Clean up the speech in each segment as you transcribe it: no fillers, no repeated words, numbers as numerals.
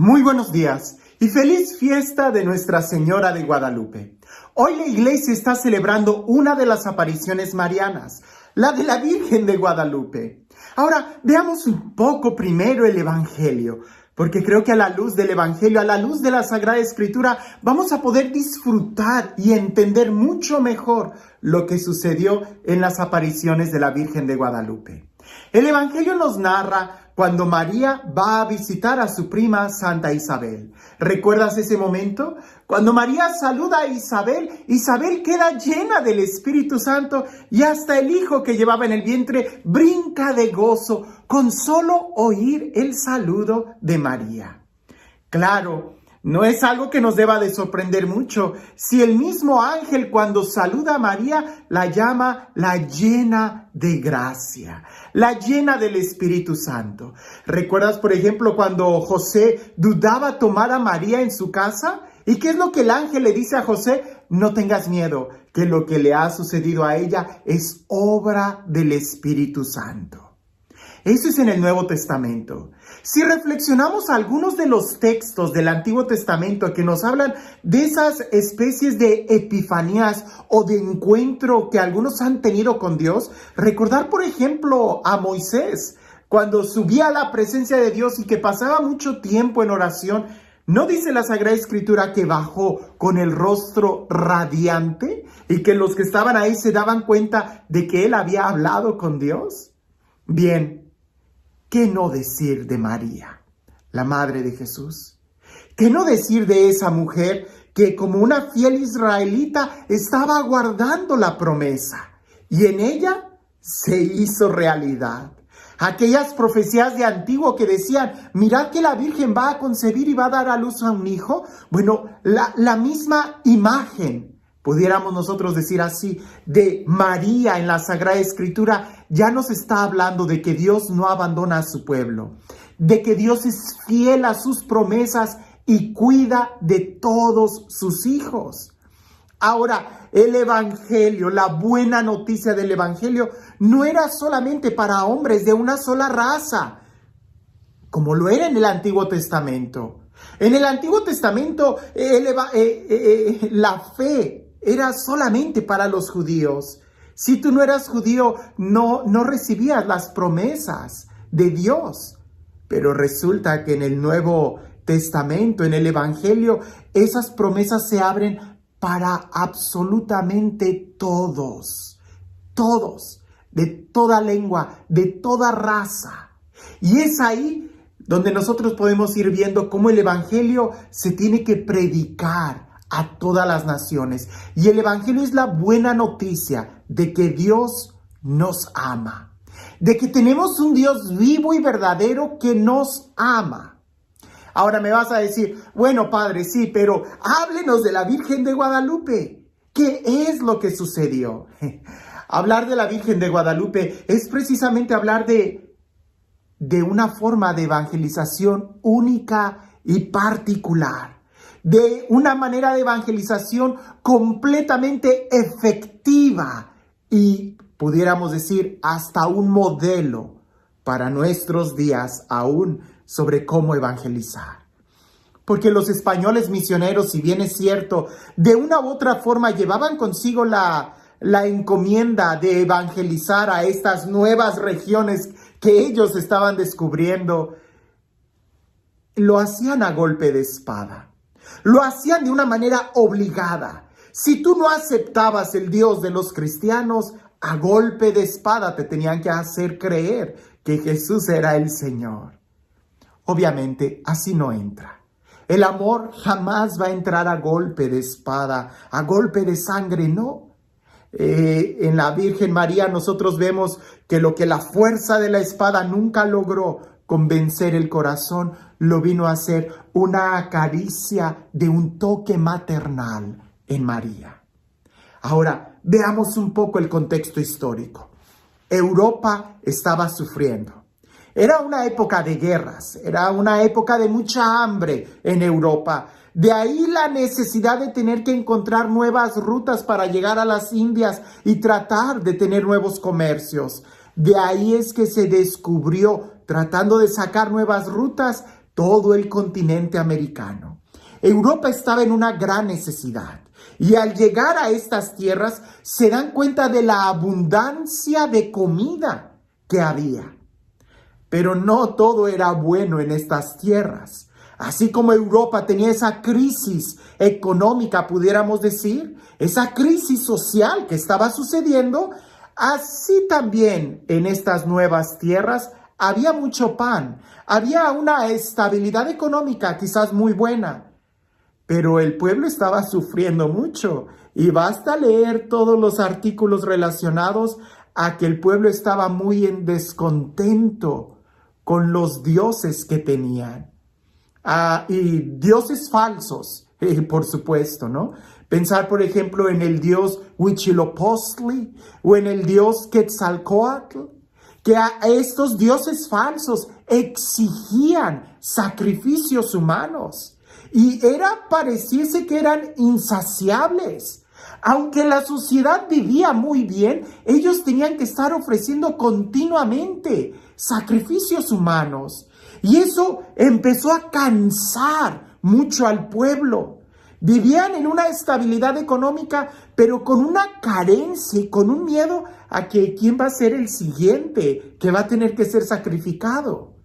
Muy buenos días y feliz fiesta de Nuestra Señora de Guadalupe. Hoy la iglesia está celebrando una de las apariciones marianas, la de la Virgen de Guadalupe. Ahora, veamos un poco primero el Evangelio, porque creo que a la luz del Evangelio, a la luz de la Sagrada Escritura, vamos a poder disfrutar y entender mucho mejor lo que sucedió en las apariciones de la Virgen de Guadalupe. El Evangelio nos narra cuando María va a visitar a su prima Santa Isabel. ¿Recuerdas ese momento? Cuando María saluda a Isabel, Isabel queda llena del Espíritu Santo y hasta el hijo que llevaba en el vientre brinca de gozo con solo oír el saludo de María. Claro, no es algo que nos deba de sorprender mucho si el mismo ángel cuando saluda a María la llama la llena de gracia, la llena del Espíritu Santo. ¿Recuerdas, por ejemplo, cuando José dudaba tomar a María en su casa? ¿Y qué es lo que el ángel le dice a José? No tengas miedo, que lo que le ha sucedido a ella es obra del Espíritu Santo. Eso es en el Nuevo Testamento. Si reflexionamos algunos de los textos del Antiguo Testamento que nos hablan de esas especies de epifanías o de encuentro que algunos han tenido con Dios, recordar por ejemplo a Moisés, cuando subía a la presencia de Dios y que pasaba mucho tiempo en oración, ¿no dice la Sagrada Escritura que bajó con el rostro radiante y que los que estaban ahí se daban cuenta de que él había hablado con Dios? Bien. ¿Qué no decir de María, la madre de Jesús? ¿Qué no decir de esa mujer que como una fiel israelita estaba aguardando la promesa y en ella se hizo realidad? Aquellas profecías de antiguo que decían, mirad que la Virgen va a concebir y va a dar a luz a un hijo. Bueno, la misma imagen, pudiéramos nosotros decir así, de María en la Sagrada Escritura, ya nos está hablando de que Dios no abandona a su pueblo, de que Dios es fiel a sus promesas y cuida de todos sus hijos. Ahora, el Evangelio, la buena noticia del Evangelio, no era solamente para hombres de una sola raza, como lo era en el Antiguo Testamento. En el Antiguo Testamento, la fe era solamente para los judíos. Si tú no eras judío, no recibías las promesas de Dios. Pero resulta que en el Nuevo Testamento, en el Evangelio, esas promesas se abren para absolutamente todos, de toda lengua, de toda raza. Y es ahí donde nosotros podemos ir viendo cómo el Evangelio se tiene que predicar a todas las naciones. Y el Evangelio es la buena noticia de que Dios nos ama, de que tenemos un Dios vivo y verdadero que nos ama. Ahora me vas a decir, bueno, padre, sí, pero háblenos de la Virgen de Guadalupe. ¿Qué es lo que sucedió? Hablar de la Virgen de Guadalupe es precisamente hablar de una forma de evangelización única y particular, de una manera de evangelización completamente efectiva y, pudiéramos decir, hasta un modelo para nuestros días aún sobre cómo evangelizar. Porque los españoles misioneros, si bien es cierto, de una u otra forma llevaban consigo la encomienda de evangelizar a estas nuevas regiones que ellos estaban descubriendo, lo hacían a golpe de espada. Lo hacían de una manera obligada. Si tú no aceptabas el Dios de los cristianos, a golpe de espada te tenían que hacer creer que Jesús era el Señor. Obviamente, así no entra. El amor jamás va a entrar a golpe de espada, a golpe de sangre, no. En la Virgen María nosotros vemos que lo que la fuerza de la espada nunca logró convencer el corazón, lo vino a hacer una caricia de un toque maternal en María. Ahora, veamos un poco el contexto histórico. Europa estaba sufriendo. Era una época de guerras, era una época de mucha hambre en Europa. De ahí la necesidad de tener que encontrar nuevas rutas para llegar a las Indias y tratar de tener nuevos comercios. De ahí es que se descubrió, tratando de sacar nuevas rutas, todo el continente americano. Europa estaba en una gran necesidad y al llegar a estas tierras se dan cuenta de la abundancia de comida que había. Pero no todo era bueno en estas tierras. Así como Europa tenía esa crisis económica, pudiéramos decir, esa crisis social que estaba sucediendo, así también en estas nuevas tierras había mucho pan, había una estabilidad económica quizás muy buena, pero el pueblo estaba sufriendo mucho y basta leer todos los artículos relacionados a que el pueblo estaba muy en descontento con los dioses que tenían. Y dioses falsos, por supuesto, ¿no? Pensar, por ejemplo, en el dios Huitzilopochtli o en el dios Quetzalcóatl, que a estos dioses falsos exigían sacrificios humanos y pareciese que eran insaciables. Aunque la sociedad vivía muy bien, ellos tenían que estar ofreciendo continuamente sacrificios humanos. Y eso empezó a cansar mucho al pueblo. Vivían en una estabilidad económica, pero con una carencia y con un miedo a que quién va a ser el siguiente que va a tener que ser sacrificado.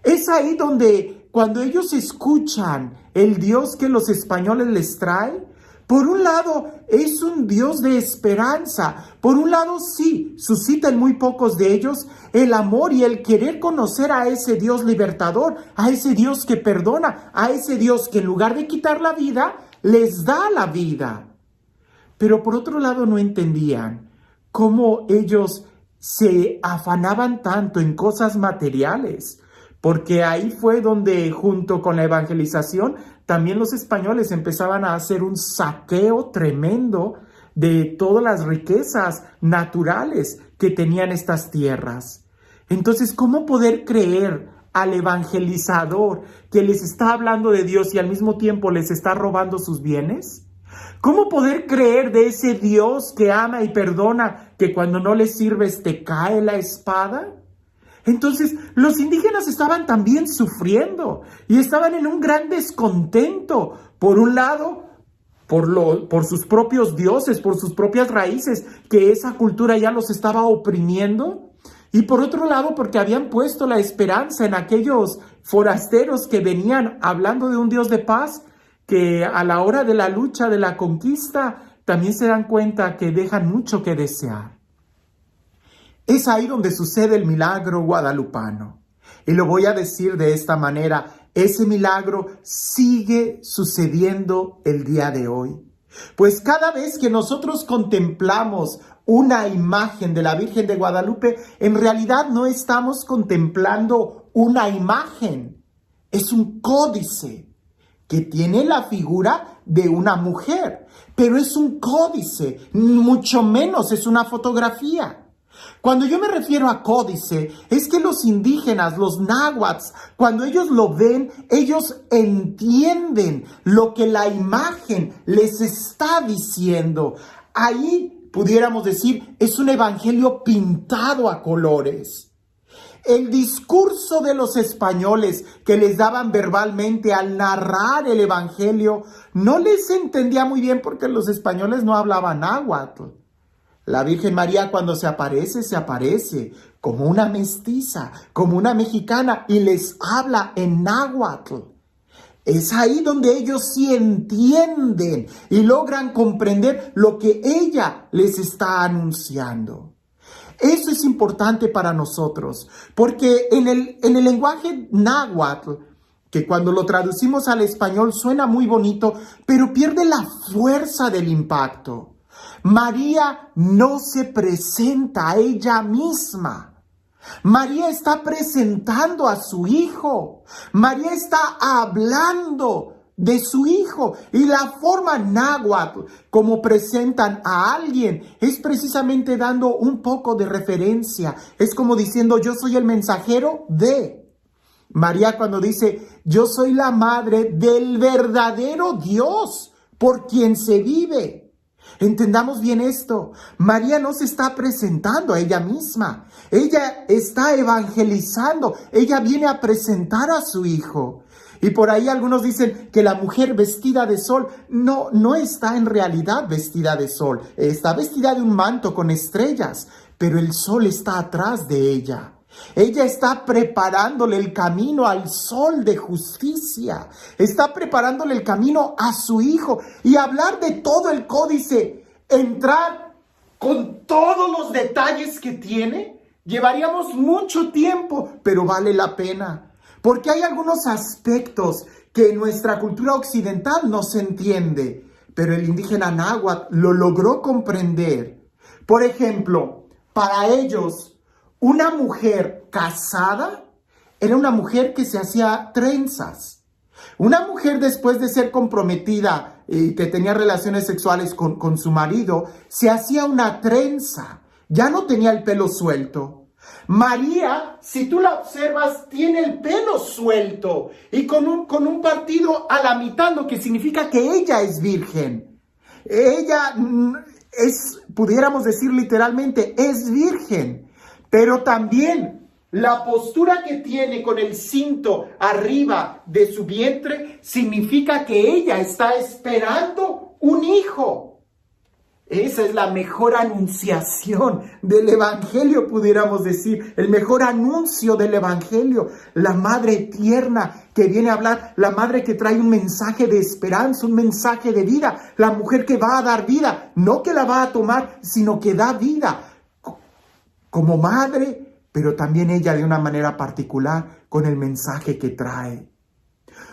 Es ahí donde cuando ellos escuchan el Dios que los españoles les traen, por un lado, es un Dios de esperanza. Por un lado, sí, suscita en muy pocos de ellos el amor y el querer conocer a ese Dios libertador, a ese Dios que perdona, a ese Dios que en lugar de quitar la vida, les da la vida. Pero por otro lado, no entendían cómo ellos se afanaban tanto en cosas materiales, porque ahí fue donde, junto con la evangelización, también los españoles empezaban a hacer un saqueo tremendo de todas las riquezas naturales que tenían estas tierras. Entonces, ¿cómo poder creer al evangelizador que les está hablando de Dios y al mismo tiempo les está robando sus bienes? ¿Cómo poder creer de ese Dios que ama y perdona, que cuando no le sirves te cae la espada? Entonces, los indígenas estaban también sufriendo y estaban en un gran descontento. Por un lado, por sus propios dioses, por sus propias raíces, que esa cultura ya los estaba oprimiendo. Y por otro lado, porque habían puesto la esperanza en aquellos forasteros que venían hablando de un Dios de paz, que a la hora de la lucha, de la conquista, también se dan cuenta que dejan mucho que desear. Es ahí donde sucede el milagro guadalupano. Y lo voy a decir de esta manera, ese milagro sigue sucediendo el día de hoy. Pues cada vez que nosotros contemplamos una imagen de la Virgen de Guadalupe, en realidad no estamos contemplando una imagen, es un códice que tiene la figura de una mujer, pero es un códice, mucho menos es una fotografía. Cuando yo me refiero a códice, es que los indígenas, los náhuatl, cuando ellos lo ven, ellos entienden lo que la imagen les está diciendo. Ahí, pudiéramos decir, es un evangelio pintado a colores. El discurso de los españoles que les daban verbalmente al narrar el evangelio no les entendía muy bien porque los españoles no hablaban náhuatl. La Virgen María cuando se aparece como una mestiza, como una mexicana y les habla en náhuatl. Es ahí donde ellos sí entienden y logran comprender lo que ella les está anunciando. Eso es importante para nosotros, porque en el lenguaje náhuatl, que cuando lo traducimos al español suena muy bonito, pero pierde la fuerza del impacto. María no se presenta a ella misma. María está presentando a su hijo. María está hablando de su hijo. Y la forma náhuatl como presentan a alguien es precisamente dando un poco de referencia. Es como diciendo, yo soy el mensajero de. María cuando dice, yo soy la madre del verdadero Dios por quien se vive. Entendamos bien esto. María no se está presentando a ella misma. Ella está evangelizando. Ella viene a presentar a su hijo. Y por ahí algunos dicen que la mujer vestida de sol no está en realidad vestida de sol. Está vestida de un manto con estrellas, pero el sol está atrás de ella. Ella está preparándole el camino al sol de justicia. Está preparándole el camino a su hijo. Y hablar de todo el códice, entrar con todos los detalles que tiene, llevaríamos mucho tiempo, pero vale la pena. Porque hay algunos aspectos que en nuestra cultura occidental no se entiende, pero el indígena náhuatl lo logró comprender. Por ejemplo, para ellos, una mujer casada era una mujer que se hacía trenzas. Una mujer después de ser comprometida y que tenía relaciones sexuales con su marido, se hacía una trenza. Ya no tenía el pelo suelto. María, si tú la observas, tiene el pelo suelto y con un partido a la mitad, lo que significa que ella es virgen. Ella pudiéramos decir literalmente, es virgen. Pero también la postura que tiene con el cinto arriba de su vientre significa que ella está esperando un hijo. Esa es la mejor anunciación del Evangelio, pudiéramos decir, el mejor anuncio del Evangelio. La madre tierna que viene a hablar, la madre que trae un mensaje de esperanza, un mensaje de vida, la mujer que va a dar vida, no que la va a tomar, sino que da vida como madre, pero también ella de una manera particular con el mensaje que trae.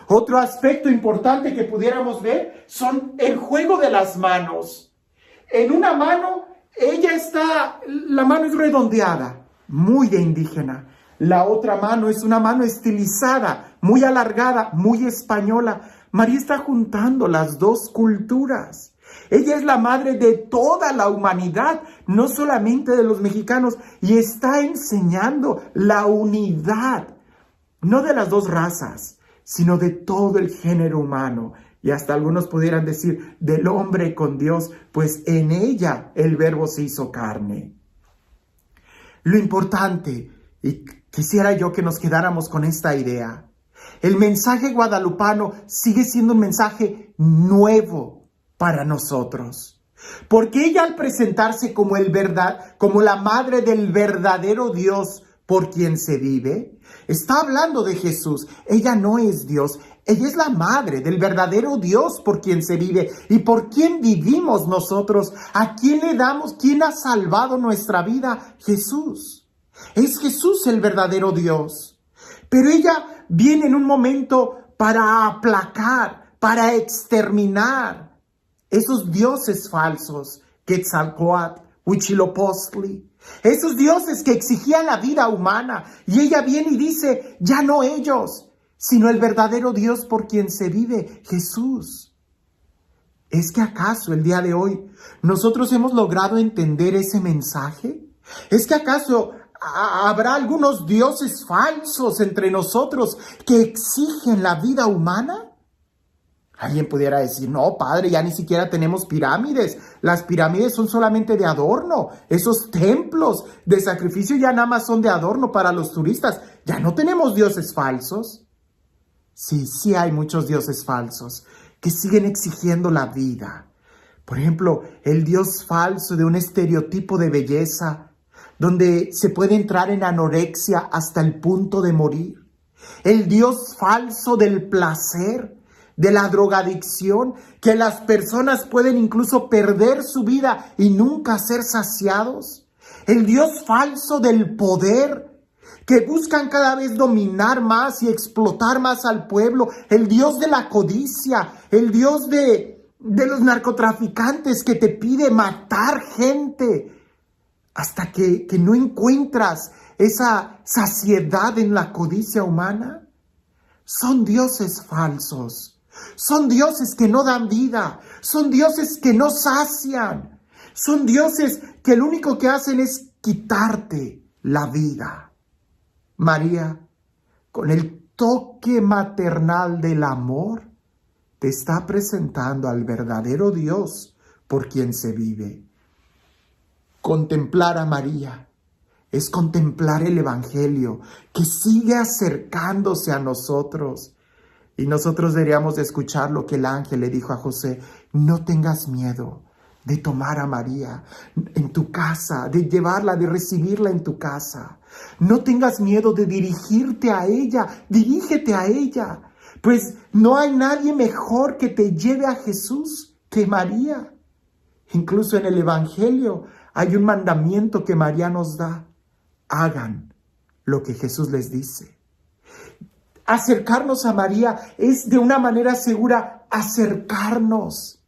Otro aspecto importante que pudiéramos ver son el juego de las manos. En una mano, la mano es redondeada, muy de indígena. La otra mano es una mano estilizada, muy alargada, muy española. María está juntando las dos culturas. Ella es la madre de toda la humanidad, no solamente de los mexicanos, y está enseñando la unidad, no de las dos razas, sino de todo el género humano. Y hasta algunos pudieran decir, del hombre con Dios, pues en ella el Verbo se hizo carne. Lo importante, y quisiera yo que nos quedáramos con esta idea, el mensaje guadalupano sigue siendo un mensaje nuevo para nosotros. Porque ella al presentarse como la madre del verdadero Dios por quien se vive, está hablando de Jesús. Ella no es Dios. Ella es la madre del verdadero Dios por quien se vive y por quien vivimos nosotros. ¿A quién le damos? ¿Quién ha salvado nuestra vida? Jesús. Es Jesús el verdadero Dios. Pero ella viene en un momento para aplacar, para exterminar esos dioses falsos, Quetzalcóatl, Huitzilopochtli, esos dioses que exigían la vida humana. Y ella viene y dice, ya no ellos, sino el verdadero Dios por quien se vive, Jesús. ¿Es que acaso el día de hoy nosotros hemos logrado entender ese mensaje? ¿Es que acaso habrá algunos dioses falsos entre nosotros que exigen la vida humana? Alguien pudiera decir, no, padre, ya ni siquiera tenemos pirámides. Las pirámides son solamente de adorno. Esos templos de sacrificio ya nada más son de adorno para los turistas. Ya no tenemos dioses falsos. Sí hay muchos dioses falsos que siguen exigiendo la vida. Por ejemplo, el dios falso de un estereotipo de belleza, donde se puede entrar en anorexia hasta el punto de morir. El dios falso del placer, de la drogadicción, que las personas pueden incluso perder su vida y nunca ser saciados. El dios falso del poder, que buscan cada vez dominar más y explotar más al pueblo. El dios de la codicia, el dios de los narcotraficantes que te pide matar gente hasta que no encuentras esa saciedad en la codicia humana. Son dioses falsos. Son dioses que no dan vida, son dioses que no sacian, son dioses que lo único que hacen es quitarte la vida. María, con el toque maternal del amor, te está presentando al verdadero Dios por quien se vive. Contemplar a María es contemplar el Evangelio que sigue acercándose a nosotros. Y nosotros deberíamos de escuchar lo que el ángel le dijo a José: no tengas miedo de tomar a María en tu casa, de llevarla, de recibirla en tu casa. No tengas miedo de dirigirte a ella, dirígete a ella, pues no hay nadie mejor que te lleve a Jesús que María. Incluso en el Evangelio hay un mandamiento que María nos da: hagan lo que Jesús les dice. Acercarnos a María es de una manera segura acercarnos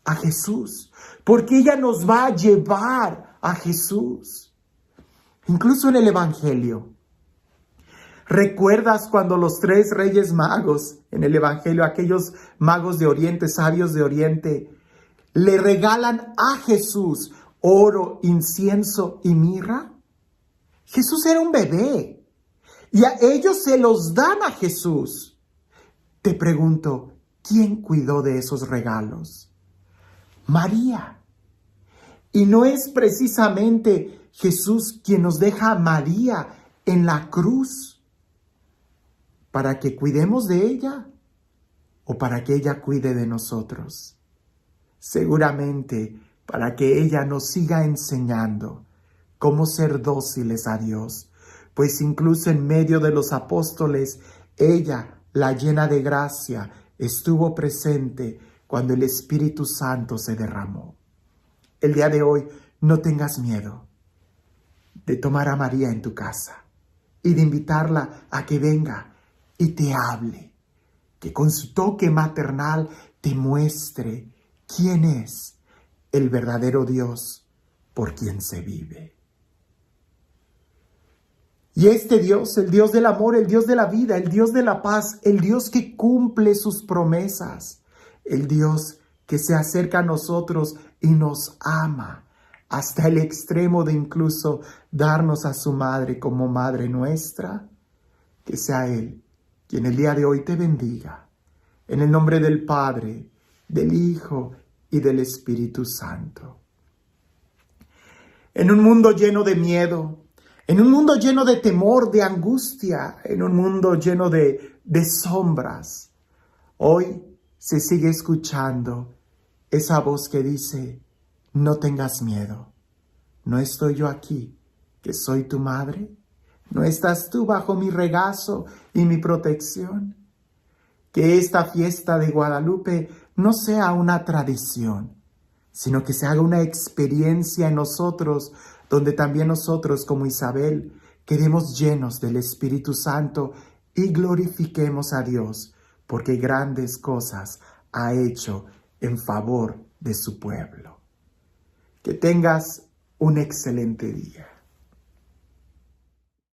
a Jesús, porque ella nos va a llevar a Jesús. Incluso en el Evangelio, ¿recuerdas cuando los 3 reyes magos en el Evangelio, aquellos magos de Oriente, sabios de Oriente, le regalan a Jesús oro, incienso y mirra? Jesús era un bebé y a ellos se los dan a Jesús. Te pregunto, ¿quién cuidó de esos regalos? María. Y no es precisamente Jesús quien nos deja a María en la cruz para que cuidemos de ella o para que ella cuide de nosotros. Seguramente para que ella nos siga enseñando cómo ser dóciles a Dios, pues incluso en medio de los apóstoles, ella, la llena de gracia, estuvo presente cuando el Espíritu Santo se derramó. El día de hoy, no tengas miedo de tomar a María en tu casa y de invitarla a que venga y te hable, que con su toque maternal te muestre quién es el verdadero Dios por quien se vive. Y este Dios, el Dios del amor, el Dios de la vida, el Dios de la paz, el Dios que cumple sus promesas, el Dios que se acerca a nosotros y nos ama hasta el extremo de incluso darnos a su madre como madre nuestra, que sea Él quien el día de hoy te bendiga. En el nombre del Padre, del Hijo y del Espíritu Santo. En un mundo lleno de miedo, en un mundo lleno de temor, de angustia, en un mundo lleno de sombras, hoy se sigue escuchando esa voz que dice: no tengas miedo, ¿no estoy yo aquí, que soy tu madre? ¿No estás tú bajo mi regazo y mi protección? Que esta fiesta de Guadalupe no sea una tradición, sino que se haga una experiencia en nosotros, donde también nosotros, como Isabel, quedemos llenos del Espíritu Santo y glorifiquemos a Dios, porque grandes cosas ha hecho en favor de su pueblo. Que tengas un excelente día.